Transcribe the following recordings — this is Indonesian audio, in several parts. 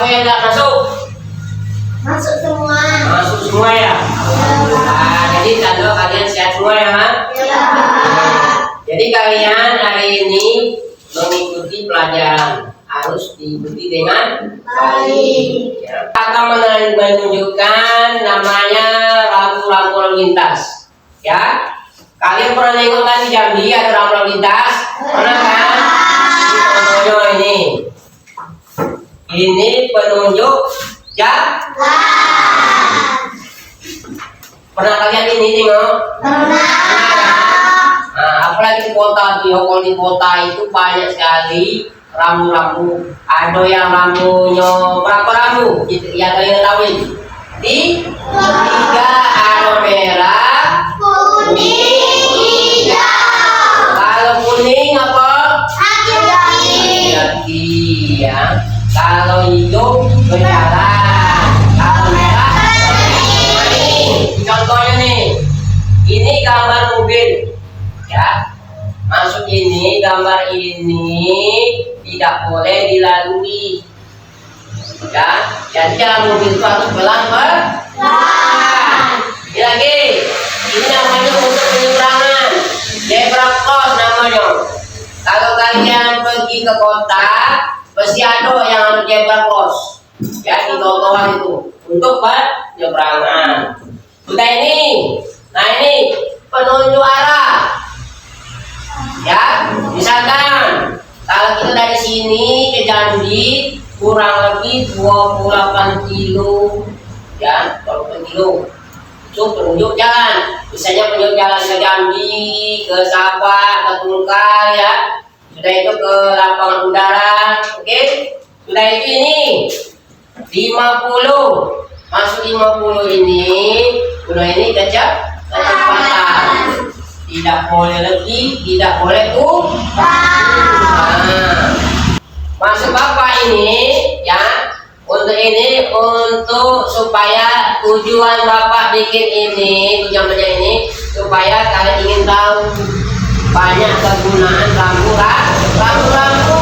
yang nggak masuk? Masuk semua. Masuk semua ya. Nah, jadi tanda kalian sehat semua ya, Ma? Ya. Jadi kalian hari ini mengikuti pelajaran harus diikuti dengan Baik. ya. Akan menunjukkan namanya rambu-rambu lalu lintas. Ya, kalian pernah nengok kan di Jambi ada rambu lalu lintas? Pernah kan? Contohnya ini penunjuk jalan. Pernah kalian ini tengok? Pernah. Nah, apalagi di kota, kalau di kota itu banyak sekali rambu-rambu. Ada yang rambunya berapa rambu? Ya kalian tahu ini. Di tiga ada merah, Kuning, hijau. kalau kuning apa? Hati-hati. Ya. Kalau hijau berjalan, kalau merah bermain. Contohnya nih, ini gambar mobil. Ya, maksud ini gambar ini tidak boleh dilalui. Ya, jadi jalan mobil itu harus pelan-pelan. Lagi, ini namanya untuk penyeberangan, zebra cross namanya. Kalau kalian pergi ke kota, pasti ada yang harus zebra cross. Ya, di trotoar itu untuk penyeberangan. Sudah ini, nah ini penunjuk arah. Ya, misalkan kalau kita dari sini ke Jambi kurang lebih 28 kilo, ya, 28 kilo. Itu penunjuk jalan. Misalnya penunjuk jalan ke Jambi, ke Sabah, ke Tungkal, ya. Sudah itu ke lapangan udara, oke? Sudah itu ini 50, masuk 50 ini, udah ini kecepatan. Tidak boleh lebih, tidak boleh kurang. Nah, maksud Bapak ini ya, untuk supaya tujuan Bapak bikin ini, tujuan kerja ini supaya kalian ingin tahu banyak kegunaan rambu-rambu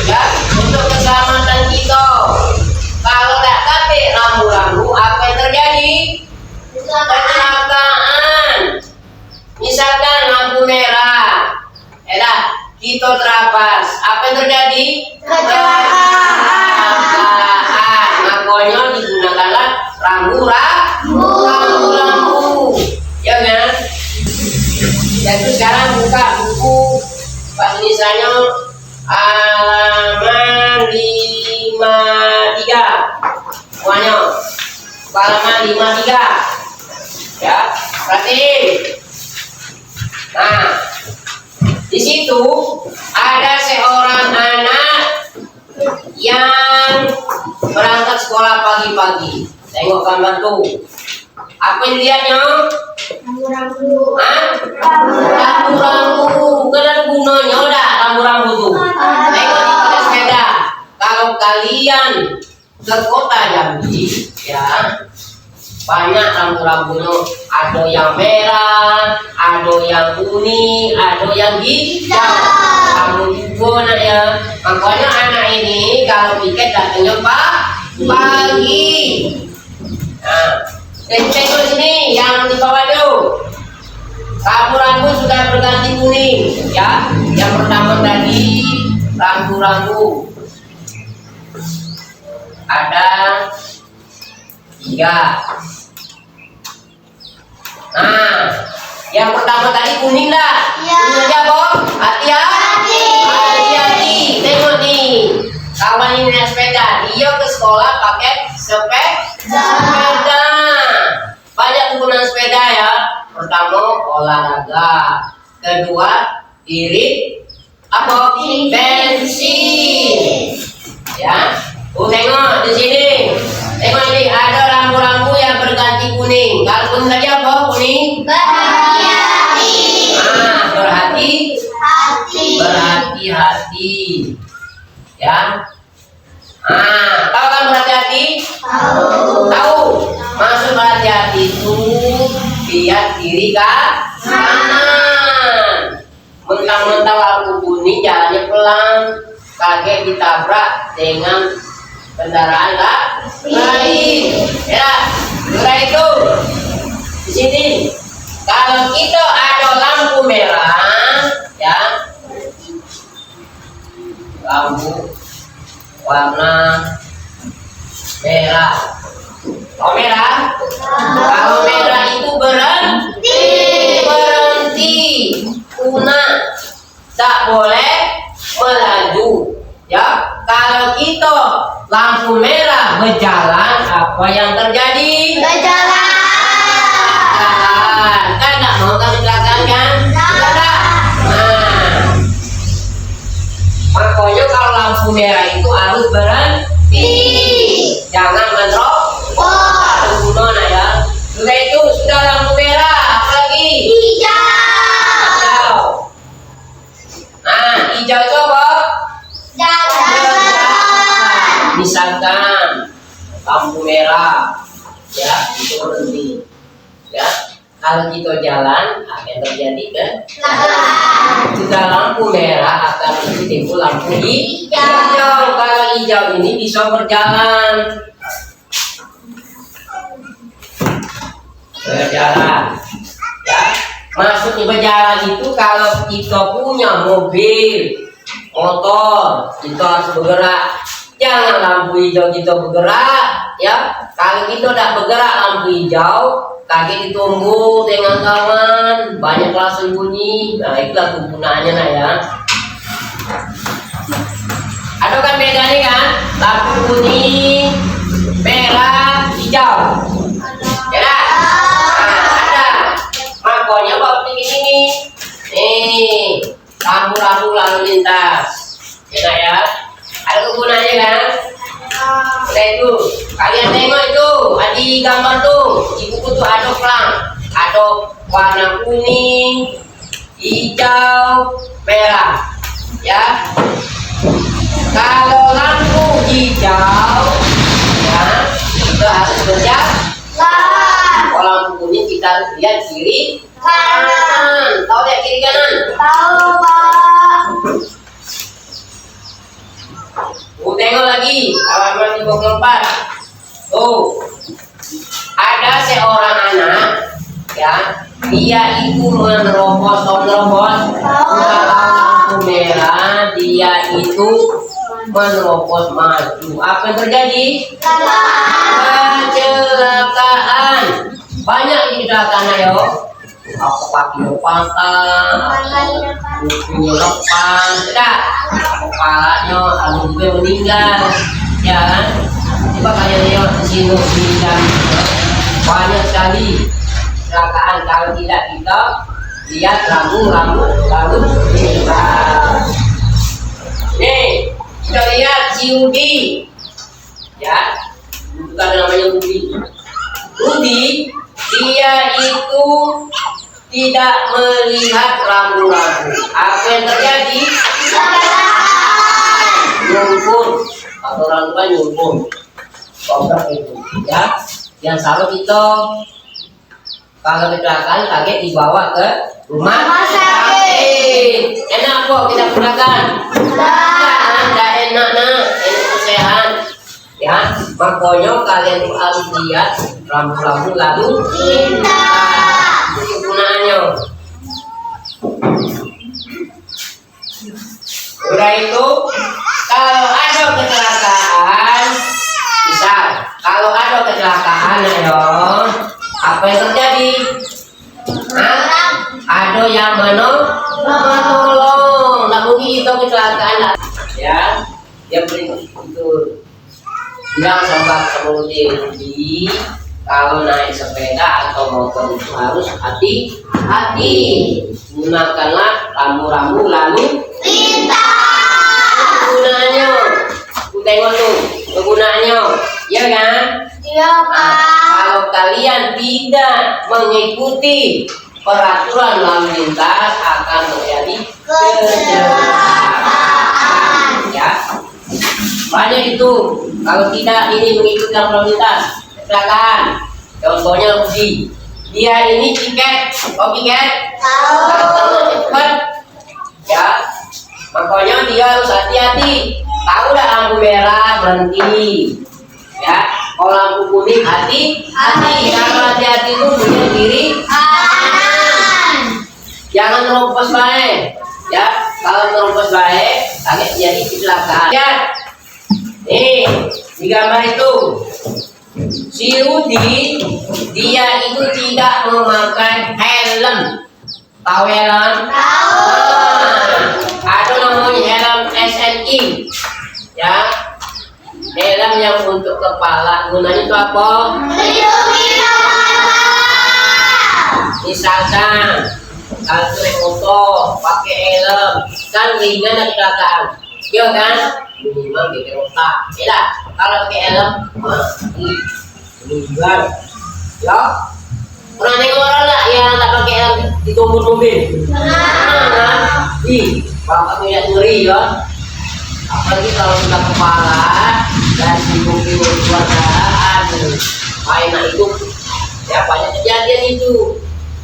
ya untuk keselamatan kita. Kalau tidak pakai rambu-rambu, apa yang terjadi? Kecelakaan. Misalkan lampu merah, kita terabas, apa yang terjadi? Kecelakaan. Makanya digunakanlah rambu-rambu, ya kan? Jadi sekarang buka buku bahasa Indonesianya halaman 53, semuanya halaman 53, ya, berarti. Nah, di situ ada seorang anak yang berangkat sekolah pagi-pagi. Tengok gambar tuh. Apa yang dilihatnya? Rambu-rambu. Rambu-rambu. Kenapa gunanya udah rambu-rambu tuh? Tengok di atas sepeda. Kalau kalian ke kota Jambi, ya, banyak rambu-rambunya, ada yang merah, ada yang kuning, ada yang hijau. Kamu juga nak ya. Makanya anak ini kalau piket datangnya pagi. Nah, tengok sini yang di bawah itu. Rambu-rambu sudah berganti kuning, ya. Yang pertama tadi rambu-rambu ada 3. Nah, yang pertama tadi kuning dah. Ya. Kuning aja, Bob. Hati-hati. Hati-hati. Tengok nih. Kawan ini naik sepeda. Dia ke sekolah pakai sepeda. Banyak penggunaan sepeda ya. Pertama olahraga. Kedua irit apa? Bensin. Ya. Tengok di sini. Tengok ini ada rambu-rambu yang berganti kuning. Kalau kuning tadi apa? Kuning. Berhati-hati. Nah, berhati-hati. Ya. Nah, tahu kan berhati-hati? Tahu. Maksud berhati-hati itu lihat kiri kanan. Mentang-mentang lampu kuning jalannya pelan, kaget ditabrak dengan kendaraan lain. Ya, sudah itu di sini. Kalau kita ada lampu merah, ya, lampu warna merah. Oh merah? Kalau merah itu berhenti, kuna, tak boleh melaju. Ya, kalau kita lampu merah berjalan, apa yang terjadi? Berjalan. Kan nggak mau kan kecelakaan kan? Tidak. Nah, makanya kalau lampu merah itu harus berhenti, jangan menerobos. Guna ya. Sudah itu sudah lampu merah, apalagi? Hijau. Nah, hijau itu apa? Misalkan lampu merah, ya itu berhenti. Ya, kalau kita jalan apa yang terjadi kan? Sudah lampu merah akan timbul lampu hijau. Kalau hijau ini bisa berjalan. Berjalan. Ya, maksudnya berjalan itu kalau kita punya mobil, motor, kita harus bergerak. Jangan lampu hijau kita bergerak, ya. Kalau kita tidak bergerak lampu hijau, kaki ditunggu dengan kawan, banyak langsung bunyi. Nah, itulah kegunaannya nah ya. Ada kan bedanya kan? Lampu kuning, merah, hijau. Ya, nah, ada. Makanya waktu ini, nih, lampu-lampu lalu lintas. Ya. Ada kegunaannya kan? Nah itu, kalian tengok itu, di gambar tuh, di buku tuh ada pelang, ada warna kuning, hijau, merah, ya. Kalau lampu hijau, ya, kita harus berjalan. Kalau lampu kuning kita harus lihat kiri kanan. Tahu tidak kiri kanan? Tahu, Pak. Tengok lagi halaman 34. Tuh, ada seorang anak, ya, dia itu menerobos lampu merah, dia itu menerobos maju. Apa yang terjadi? Kecelakaan. Banyak kecelakaan ayo. Apa kaki patah, bukunya lepas, tidak, kepalanya ada juga meninggal, ya kan? Coba kalian lihat di sini meninggal, banyak sekali kecelakaan. Kalau tidak kita lihat rambu meninggal. Nih, kita lihat si Udi, ya, bukan namanya Udi. Udi, dia itu tidak melihat rambu-rambu. Apa yang terjadi? Nyumpul. Atau orang tua nyumpul. Kobrak itu, ya. Yang salah kita kalau kecelakaan kaget dibawa ke rumah sakit. Enak kok kita gunakan? Tidak enak nak. Enak sehat. Ya, makanya kalian harus lihat rambu-rambu lalu kegunaannya. Udah itu, kalau ada kecelakaan, misal kalau ada kecelakaan, ayo, apa yang terjadi? Ada yang menolong. Nggak mungkin kita kecelakaan, ya. Dia beri itu. Yang sobat kemudi, kalau naik sepeda atau motor itu harus hati-hati. Gunakanlah rambu-rambu lalu lintas. Kegunaannya, tengok tuh kegunaannya, ya kan? Iya, Pak. Kalau kalian tidak mengikuti peraturan lalu lintas akan terjadi kecelakaan. Ya. Banyak itu. Kalau tidak ini mengikuti lalu lintas, kecelakaan. Contohnya Budi, dia ini tiket, datang cepat, ya. Makanya dia harus hati-hati. Tahu dah lampu merah berhenti. Ya, kalau lampu kuning hati-hati. Kalau hati-hati itu punya kiri kanan. Jangan terobos baik. Ya, kalau terobos baik, kaget jadi kecelakaan. Ya, nih di gambar itu si Rudi dia itu tidak memakai helm. Tahu helm? Tahu. Ada namanya helm SNI. Ya, helm yang untuk kepala. Gunanya itu apa? Melindungi kepala. Misalkan kalau naik motor pakai helm kan ringan dari belakang, iya kan? Minimal geger otak. Tidak, kalau pakai helm ringan. Ya, pernah nengok orang nggak yang tak pakai helm ditumbur-tumbir? Pernah. Ih, bapak tidak ngeri ya. Apalagi kalau sudah kepala dan singgung-singgung keluargaan, mainan itu ya banyak kejadian itu.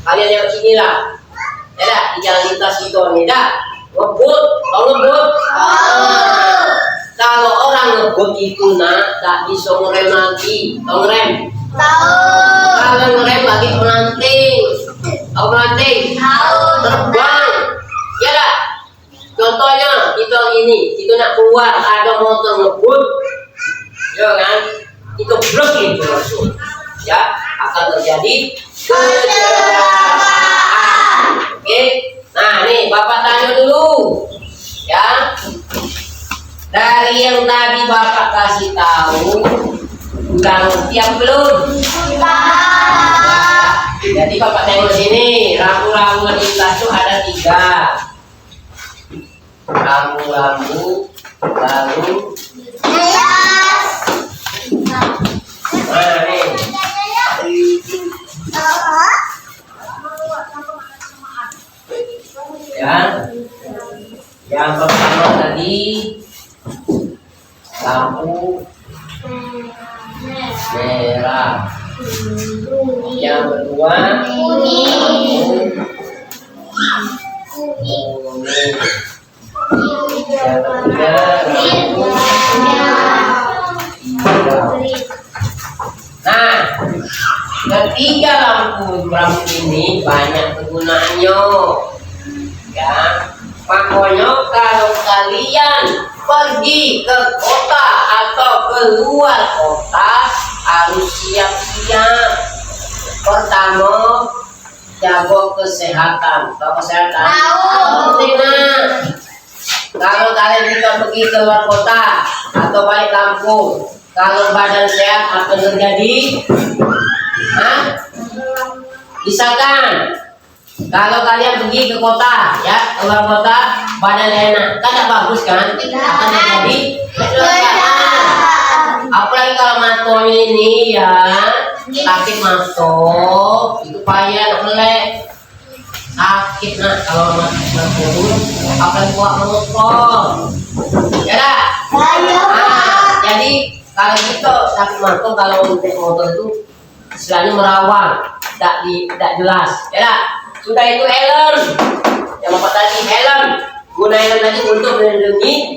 Kalian lihat sini lah, ya di jalan lintas itu nih dah ngebut, kalau ngebut, kalau orang ngebut itu nak tak bisa ngerem lagi, tahu ngerem? Tahu. Kalau ngerem lagi melanting, tahu melanting? Tahu. Terbang, ya dah. Contohnya itu yang ini, itu nak keluar ada motor ngebut, ya kan? Itu blok itu langsung, ya akan terjadi kecelakaan. Oke, nah nih bapak tanya dulu, ya dari yang tadi bapak kasih tahu, udah ngerti apa belum? Jadi bapak tengok sini, rambu-rambu lintas itu ada 3. Rambu-rambu lalu nah nih ya, yang pertama tadi lampu merah, yang kedua Kuning. kuning, yang ketiga nah, ketiga lampu ini banyak kegunaannya, ya. Makanya kalau kalian pergi ke kota atau keluar kota harus siap-siap. Pertama, jaga kesehatan. Tahu kesehatan? Tahu. Penting. Kalau kalian juga pergi ke luar kota atau balik kampung, kalau badan sehat apa yang terjadi? Misalkan kalau kalian pergi ke kota, ya keluar kota, badan enak, kan tak bagus kan? Akan terjadi kecelakaan. Apalagi kalau matonya ini ya sakit mato, itu payah melek. Sakit nak kalau mato apalagi buat motor, ya dah. Jadi kalau gitu sakit mato kalau untuk motor itu istilahnya merawang, tidak jelas, ya dah. Sudah itu helm, yang bapak tadi helm, guna helm tadi untuk melindungi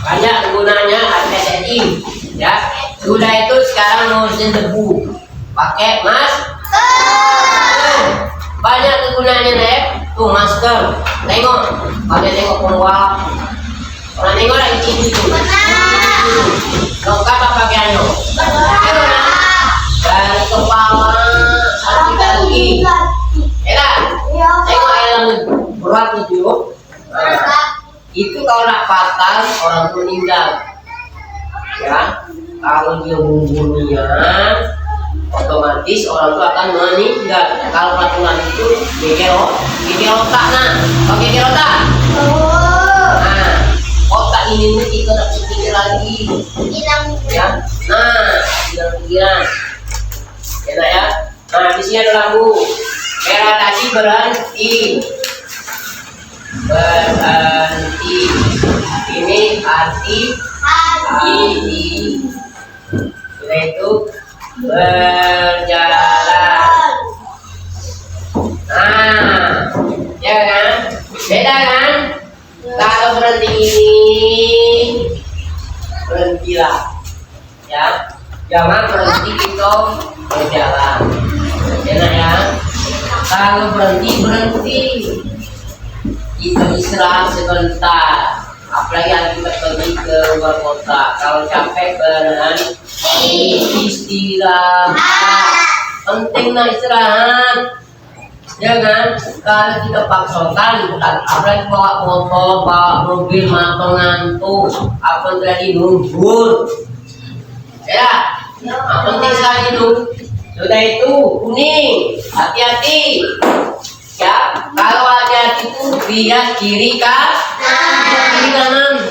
banyak gunanya SNI, ya. Sudah itu sekarang ngurusin debu, pakai masker. Banyak kegunaannya deh, tuh masker. Tengok, kalian tengok keluar, orang tengok lagi itu lengkap apa pakaiannya? Dari kepala sampai kaki. Enak. Tengok helm berat itu. Itu kalau nak patah orang itu meninggal. Ya, kalau dia bumbunian, otomatis orang itu akan meninggal. Kalau patungan itu geger otak nah, kalau geger otak. Nah, otak ini kita tak bisa pikir lagi. Ya, nah, hilang pikiran. Enak ya. Nah, di sini ada lampu merah tadi berhenti. Ini hati. Sudah itu berjalan. Nah, ya kan? Beda kan? Kalau berhenti ini jangan berhenti kita berjalan. Enak ya? Kalau berhenti kita istirahat sebentar. Apalagi yang kita pergi ke luar kota, kalau capek berhenti istirahat. Penting istirahat. Jangan kalau kita paksakan, apalagi bawa motor, bawa mobil, matang ngantuk, apa terjadi nunggu. Ya, penting sekali itu. Sudah itu kuning, hati-hati. Ya, kalau hati-hati itu lihat kiri kanan,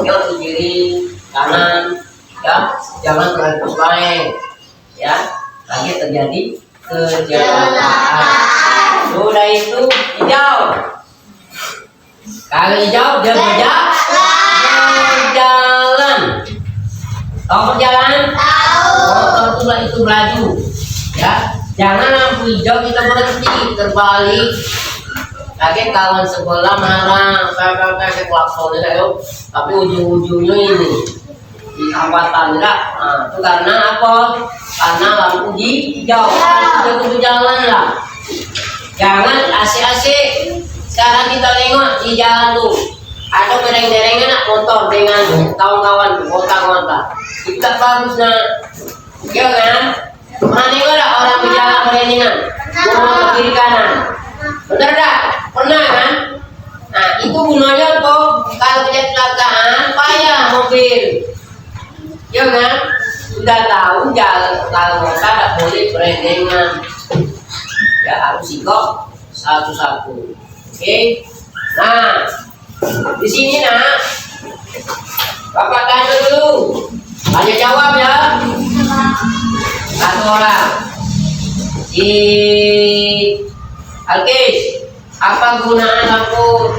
jangan kiri kanan. Ya, jangan terlalu lain. Ya, lagi terjadi kecelakaan. Sudah itu hijau. Kalau hijau dia berjalan. Tahu berjalan? Motor itu melaju. Ya, jangan lampu hijau kita berhenti terbalik. Lagi kawan sebelah marah, saya klakson ayo. Tapi ujung-ujungnya ini di hambatan enggak. Nah, itu karena apa? Karena lampu hijau. Kita jalan lah. Jangan asik-asik. Sekarang kita tengok di jalan tuh ada dereng-derengan nak motor dengan kawan-kawan kota-kota. Kita bagus nak, ya kan? Mana ada orang berjalan berendengan, mau ke kiri kanan, benar tak? Pernah kan? Nah itu gunanya apa? Kalau kecelakaan payah mobil, ya kan? Sudah tahu jalan kalau kota tak boleh berendengan, ya harus ikut satu-satu. Oke? Nah di sini nak, Bapak tanya dulu. Tanya jawab ya. Satu orang. Si Alkis, apa gunaan lampu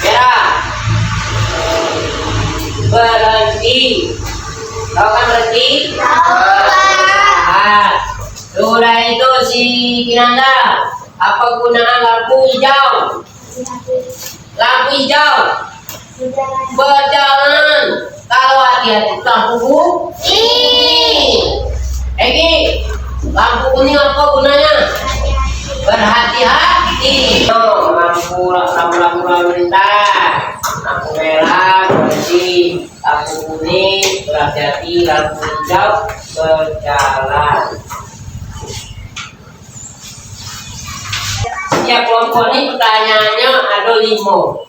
merah? Berhenti. Tahu kan berhenti? Sudah itu si Kinanda, apa gunaan lampu hijau? Lampu hijau berjalan. Kalau hati-hati lampu ini lampu kuning apa gunanya? Berhati-hati. Lampu lalu lintas, lampu merah berhenti, lampu kuning berhati-hati, lampu hijau berjalan. Setiap kelompok ini pertanyaannya ada 5.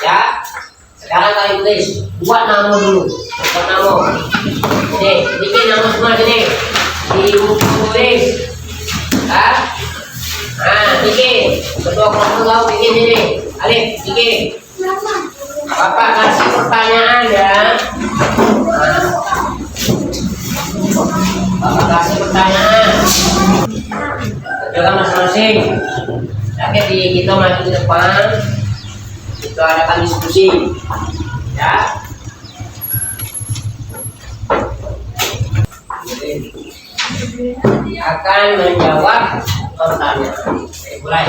Ya. Sekarang kalian tulis, buat nama dulu. Buat nama. Nih, bikin nama semua sini. Ditulis. Nah, bikin. Ketua kelompok kau bikin sini. Alif, bikin. Bapak kasih pertanyaan ya. Bapak kasih pertanyaan. Kerjakan masing-masing. Jadi kita maju ke depan. Itu adakan diskusi, ya. Akan menjawab pertanyaan. Mulai.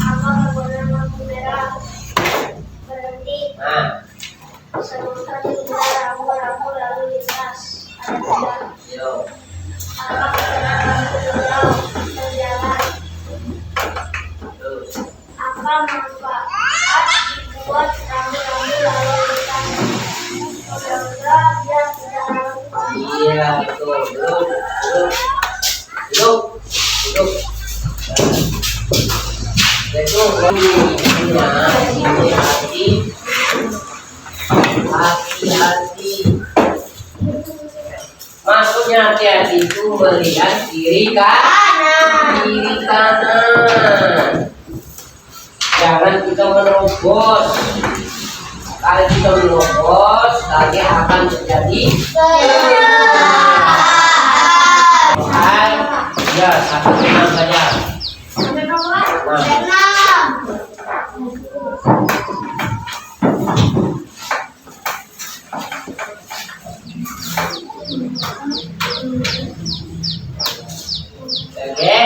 Apa manfaat dibuat rambu-rambu lalu lintas? Semoga dia tidak lalu. Iya, betul. Duduk. Hati-hati. Maksudnya hati-hati itu melihat kiri kanan. Jangan kita menerobos. Kalau kita menerobos, nanti akan terjadi ya, satu tenang saja. Oke,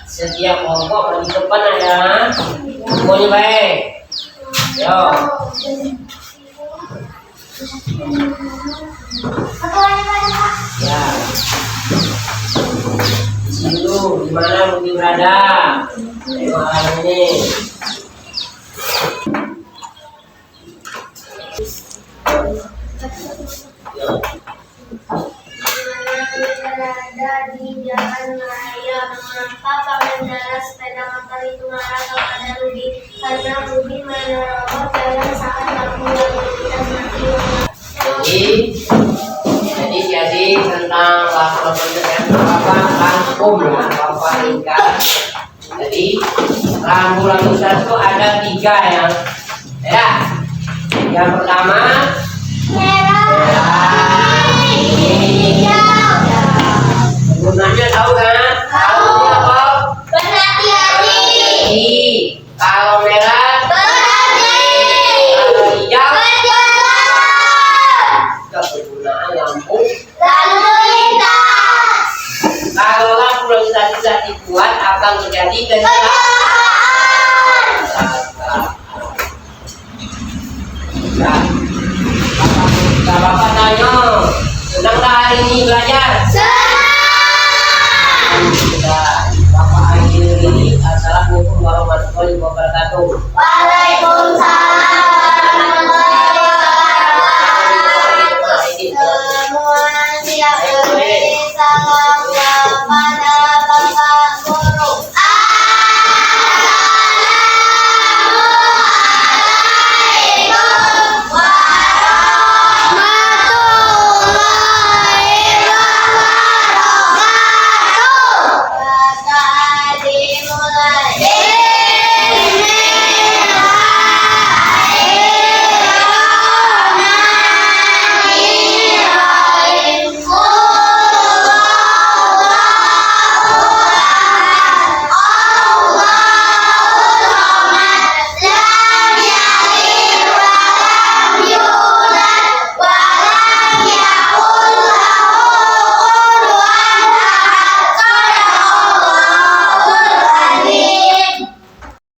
setiap kelompok di depan ada semuanya baik. Ayo. Ya. Situ di mana Budi berada? Tengok arah ini. Berada di jalan raya, mengapa pengendara sepeda motor itu marah kepada Rudi? Karena Rudi menerobos jalan saat lampu lalu lintas mati. Jadi tentang bahasa apa rangkum apa ringkas. Jadi rambu-rambu itu ada 3 yang ya. Yang pertama gunanya tahu kan? Tahu apa? Berhati-hati. Kalau merah berhenti. Kalau hijau kegunaan lampu lalu lintas. kalau lampu lintas tidak dibuat akan terjadi